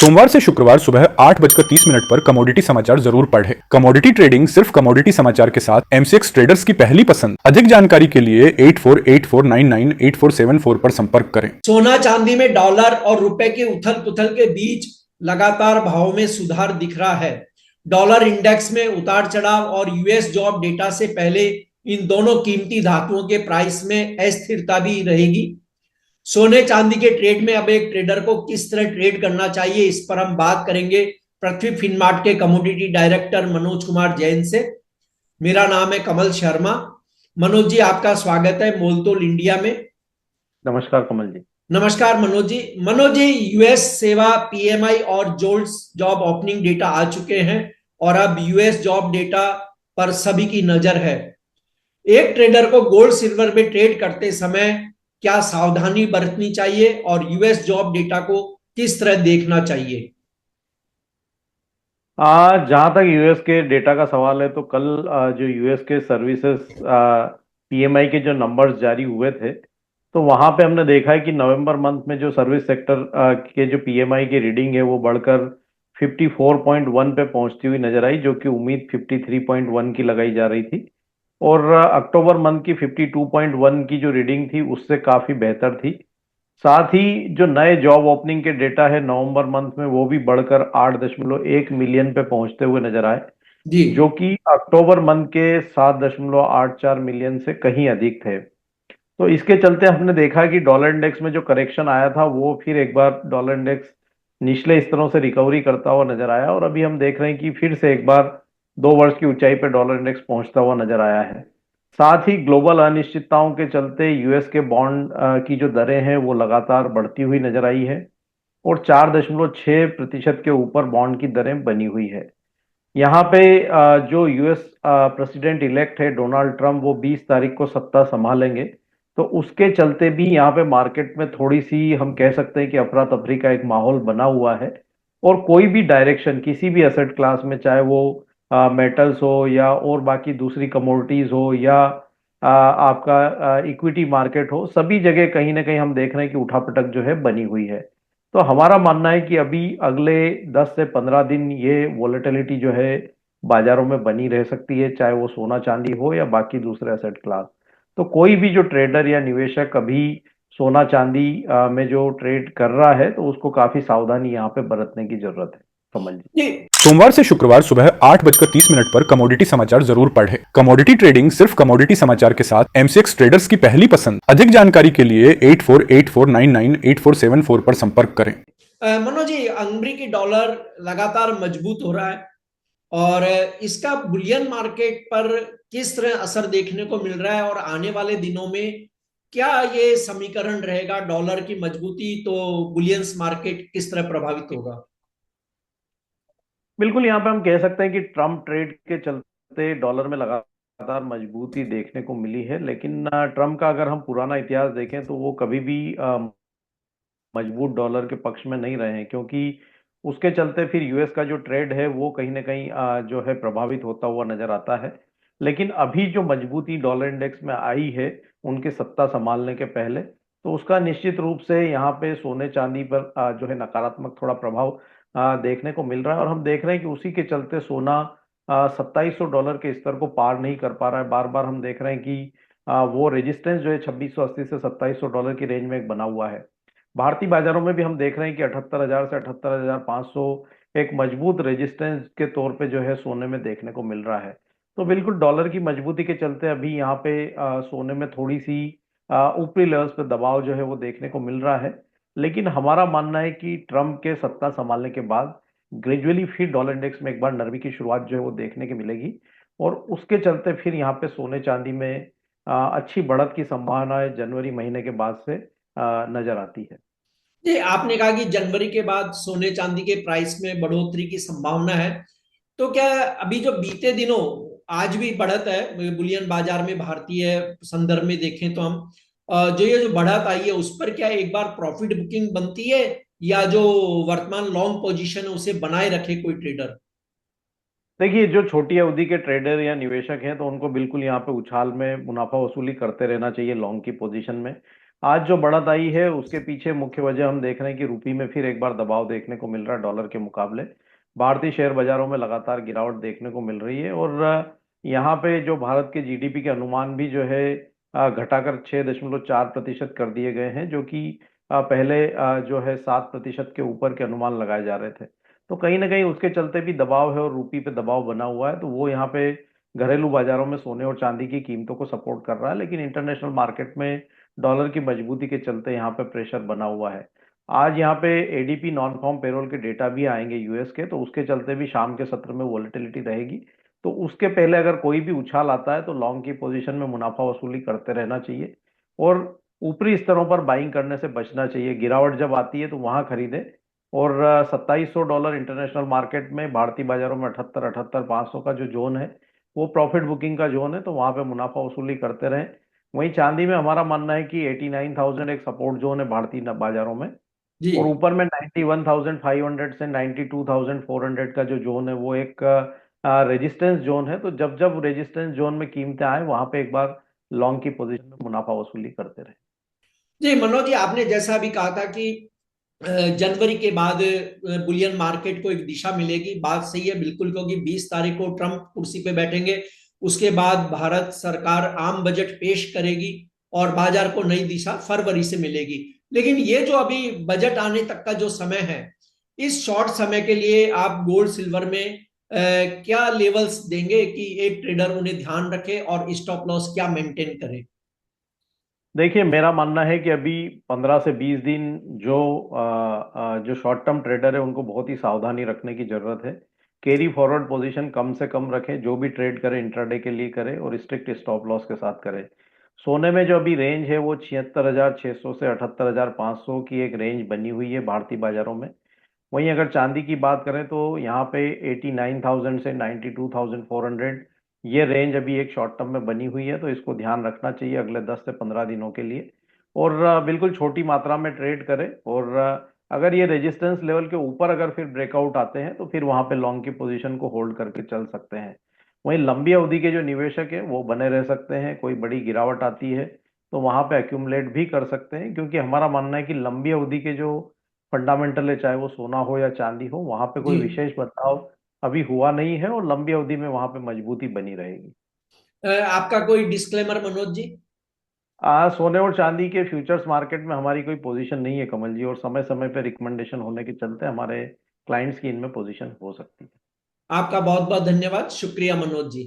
सोमवार से शुक्रवार सुबह 8:30 पर कमोडिटी समाचार जरूर पढ़ें। कमोडिटी ट्रेडिंग सिर्फ कमोडिटी समाचार के साथ एमसीएक्स ट्रेडर्स की पहली पसंद। अधिक जानकारी के लिए 8484998474 पर संपर्क करें। सोना चांदी में डॉलर और रुपए के उथल पुथल के बीच लगातार भाव में सुधार दिख रहा है। डॉलर इंडेक्स में उतार चढ़ाव और यूएस जॉब डेटा से पहले इन दोनों कीमती धातुओं के प्राइस में अस्थिरता भी रहेगी। सोने चांदी के ट्रेड में अब एक ट्रेडर को किस तरह ट्रेड करना चाहिए, इस पर हम बात करेंगे पृथ्वी फिनमार्ट के कमोडिटी डायरेक्टर मनोज कुमार जैन से। मेरा नाम है कमल शर्मा। मनोज जी, आपका स्वागत है मोलतोल इंडिया में। नमस्कार कमल जी। नमस्कार मनोज जी। मनोज जी, यूएस सेवा पीएमआई और जोल्स जॉब ओपनिंग डेटा आ चुके हैं और अब यूएस जॉब डेटा पर सभी की नजर है। एक ट्रेडर को गोल्ड सिल्वर में ट्रेड करते समय क्या सावधानी बरतनी चाहिए और यूएस जॉब डेटा को किस तरह देखना चाहिए? जहाँ तक यूएस के डेटा का सवाल है तो कल जो यूएस के सर्विसेज पीएमआई के जो नंबर्स जारी हुए थे तो वहां पे हमने देखा है कि नवंबर मंथ में जो सर्विस सेक्टर के जो पीएमआई की रीडिंग है वो बढ़कर 54.1 पे पहुंचती हुई नजर आई, जो कि उम्मीद 53.1 की लगाई जा रही थी। और अक्टूबर मंथ की 52.1 की जो रीडिंग थी उससे काफी बेहतर थी। साथ ही जो नए जॉब ओपनिंग के डेटा है नवंबर मंथ में वो भी बढ़कर 8.1 मिलियन पे पहुंचते हुए नजर आए, जी। जो कि अक्टूबर मंथ के 7.84 मिलियन से कहीं अधिक थे। तो इसके चलते हमने देखा कि डॉलर इंडेक्स में जो करेक्शन आया था वो फिर एक बार डॉलर इंडेक्स निचले स्तरों से रिकवरी करता हुआ नजर आया और अभी हम देख रहे हैं कि फिर से एक बार 2 वर्ष की ऊंचाई पर डॉलर इंडेक्स पहुंचता हुआ नजर आया है। साथ ही ग्लोबल अनिश्चितताओं के चलते यूएस के बॉन्ड की जो दरें हैं वो लगातार बढ़ती हुई नजर आई है और 4.6% के ऊपर बॉन्ड की दरें बनी हुई है। यहाँ पे जो यूएस प्रेसिडेंट इलेक्ट है डोनाल्ड ट्रंप, वो 20 तारीख को सत्ता संभालेंगे। तो उसके चलते भी यहाँ पे मार्केट में थोड़ी सी हम कह सकते हैं कि अफरा तफरी का एक माहौल बना हुआ है और कोई भी डायरेक्शन किसी भी एसेट क्लास में, चाहे वो मेटल्स हो या और बाकी दूसरी कमोडिटीज हो या आपका इक्विटी मार्केट हो, सभी जगह कहीं ना कहीं हम देख रहे हैं कि उठापटक जो है बनी हुई है। तो हमारा मानना है कि अभी अगले 10 से 15 दिन ये वॉलेटिलिटी जो है बाजारों में बनी रह सकती है, चाहे वो सोना चांदी हो या बाकी दूसरे एसेट क्लास। तो कोई भी जो ट्रेडर या निवेशक अभी सोना चांदी में जो ट्रेड कर रहा है तो उसको काफी सावधानी यहाँ पे बरतने की जरूरत है। कमल जी। सोमवार से शुक्रवार सुबह 8:30 पर कमोडिटी समाचार जरूर पढ़ें। कमोडिटी ट्रेडिंग सिर्फ कमोडिटी समाचार के साथ एमसीएक्स ट्रेडर्स की पहली पसंद। अधिक जानकारी के लिए 8484998474 पर संपर्क करें। मनोज जी, अमेरिकी डॉलर लगातार मजबूत हो रहा है और इसका बुलियन मार्केट पर किस तरह असर देखने को मिल रहा है और आने वाले दिनों में क्या ये समीकरण रहेगा? डॉलर की मजबूती तो बुलियंस मार्केट किस तरह प्रभावित होगा? बिल्कुल, यहाँ पे हम कह सकते हैं कि ट्रम्प ट्रेड के चलते डॉलर में लगातार मजबूती देखने को मिली है, लेकिन ट्रम्प का अगर हम पुराना इतिहास देखें तो वो कभी भी मजबूत डॉलर के पक्ष में नहीं रहे हैं, क्योंकि उसके चलते फिर यूएस का जो ट्रेड है वो कहीं ना कहीं जो है प्रभावित होता हुआ नजर आता है। लेकिन अभी जो मजबूती डॉलर इंडेक्स में आई है उनके सत्ता संभालने के पहले, तो उसका निश्चित रूप से यहाँ पे सोने चांदी पर जो है नकारात्मक थोड़ा प्रभाव देखने को मिल रहा है और हम देख रहे हैं कि उसी के चलते सोना $2700 के स्तर को पार नहीं कर पा रहा है। बार बार हम देख रहे हैं कि वो रेजिस्टेंस जो है 2680 से $2700 की रेंज में एक बना हुआ है। भारतीय बाजारों में भी हम देख रहे हैं कि 78,000 से 78,500 एक मजबूत रेजिस्टेंस के तौर पे जो है सोने में देखने को मिल रहा है। तो बिल्कुल डॉलर की मजबूती के चलते अभी यहाँ पे सोने में थोड़ी सी ऊपरी लेवल्स पे दबाव जो है वो देखने को मिल रहा है। लेकिन हमारा मानना है कि ट्रम्प के सत्ता संभालने के बाद ग्रेजुअली फिर डॉलर इंडेक्स में एक बार नरमी की शुरुआत जो है वो देखने की मिलेगी और उसके चलते फिर यहाँ पे सोने चांदी में अच्छी बढ़त की संभावना है जनवरी महीने के बाद से नजर आती है। जी, आपने कहा कि जनवरी के बाद सोने चांदी के प्राइस में बढ़ोतरी की संभावना है। तो क्या अभी जो बीते दिनों आज भी बढ़त है बुलियन बाजार में, भारतीय संदर्भ में देखें तो हम जो ये जो बढ़त आई है उस पर क्या एक बार प्रॉफिट बुकिंग बनती है या जो वर्तमान लॉन्ग पोजीशन है उसे बनाए रखे कोई ट्रेडर? देखिए, जो छोटी अवधि के ट्रेडर या निवेशक हैं तो उनको बिल्कुल यहाँ पे उछाल में मुनाफा वसूली करते रहना चाहिए लॉन्ग की पोजीशन में। आज जो बढ़त आई है उसके पीछे मुख्य वजह हम देख रहे हैं कि रुपये में फिर एक बार दबाव देखने को मिल रहा है डॉलर के मुकाबले। भारतीय शेयर बाजारों में लगातार गिरावट देखने को मिल रही है, और यहाँ पे जो भारत के जीडीपी के अनुमान भी जो है घटाकर 6.4% कर दिए गए हैं, जो कि पहले जो है 7% के ऊपर के अनुमान लगाए जा रहे थे। तो कहीं ना कहीं उसके चलते भी दबाव है और रुपये पे दबाव बना हुआ है, तो वो यहाँ पे घरेलू बाजारों में सोने और चांदी की कीमतों को सपोर्ट कर रहा है, लेकिन इंटरनेशनल मार्केट में डॉलर की मजबूती के चलते यहाँ पे प्रेशर बना हुआ है। आज यहाँ पे एडीपी नॉन फॉर्म पेरोल के डेटा भी आएंगे यूएस के, तो उसके चलते भी शाम के सत्र में वॉलेटिलिटी रहेगी। तो उसके पहले अगर कोई भी उछाल आता है तो लॉन्ग की पोजीशन में मुनाफा वसूली करते रहना चाहिए, और ऊपरी स्तरों पर बाइंग करने से बचना चाहिए। गिरावट जब आती है तो वहां खरीदे, और $2700 इंटरनेशनल मार्केट में, भारतीय बाजारों में 78-500 का जो जोन है वो प्रॉफिट बुकिंग का जोन है, तो वहां पे मुनाफा वसूली करते रहें। वहीं चांदी में हमारा मानना है कि 89,000 एक सपोर्ट जोन है भारतीय बाजारों में, जी। और ऊपर में 91,500 से 92,400 का जो जोन है वो एक रेजिस्टेंस जोन है। तो जब जब रेजिस्टेंस जोन में कीमतें आए वहां पे एक बार लॉन्ग की पोजीशन में मुनाफा वसूली करते रहे। जी मनोज जी, आपने जैसा अभी कहा था कि जनवरी के बाद बुलियन मार्केट को एक दिशा मिलेगी, बात सही है बिल्कुल, क्योंकि 20 तारीख को ट्रंप कुर्सी पे बैठेंगे। उसके बाद भारत सरकार आम बजट पेश करेगी और बाजार को नई दिशा फरवरी से मिलेगी। लेकिन ये जो अभी बजट आने तक का जो समय है, इस शॉर्ट समय के लिए आप गोल्ड सिल्वर में क्या लेवल्स देंगे कि एक ट्रेडर उन्हें ध्यान रखे और स्टॉप लॉस क्या मेंटेन करे? देखिए, मेरा मानना है कि अभी 15 से 20 दिन जो जो शॉर्ट टर्म ट्रेडर है उनको बहुत ही सावधानी रखने की जरूरत है। कैरी फॉरवर्ड पोजीशन कम से कम रखें, जो भी ट्रेड करे इंट्राडे के लिए करे, और स्ट्रिक्ट स्टॉप लॉस के साथ करे। सोने में जो अभी रेंज है वो 76,600 से 78,500 की एक रेंज बनी हुई है भारतीय बाजारों में। वहीं अगर चांदी की बात करें तो यहाँ पे 89,000 से 92,400 ये रेंज अभी एक शॉर्ट टर्म में बनी हुई है, तो इसको ध्यान रखना चाहिए अगले 10 से 15 दिनों के लिए। और बिल्कुल छोटी मात्रा में ट्रेड करें, और अगर ये रेजिस्टेंस लेवल के ऊपर अगर फिर ब्रेकआउट आते हैं तो फिर वहां पे लॉन्ग की पोजीशन को होल्ड करके चल सकते हैं। वहीं लंबी अवधि के जो निवेशक है वो बने रह सकते हैं, कोई बड़ी गिरावट आती है तो वहां पे एक्यूमुलेट भी कर सकते हैं, क्योंकि हमारा मानना है कि लंबी अवधि के जो फंडामेंटल है, चाहे वो सोना हो या चांदी हो, वहां पे कोई जी। विशेष बदलाव अभी हुआ नहीं है, और लंबी अवधि में वहां पे मजबूती बनी रहेगी। आपका कोई डिस्क्लेमर मनोज जी? सोने और चांदी के फ्यूचर्स मार्केट में हमारी कोई पोजीशन नहीं है कमल जी, और समय समय पे रिकमेंडेशन होने के चलते हमारे क्लाइंट्स की इनमें पोजीशन हो सकती है। आपका बहुत बहुत धन्यवाद, शुक्रिया मनोज जी।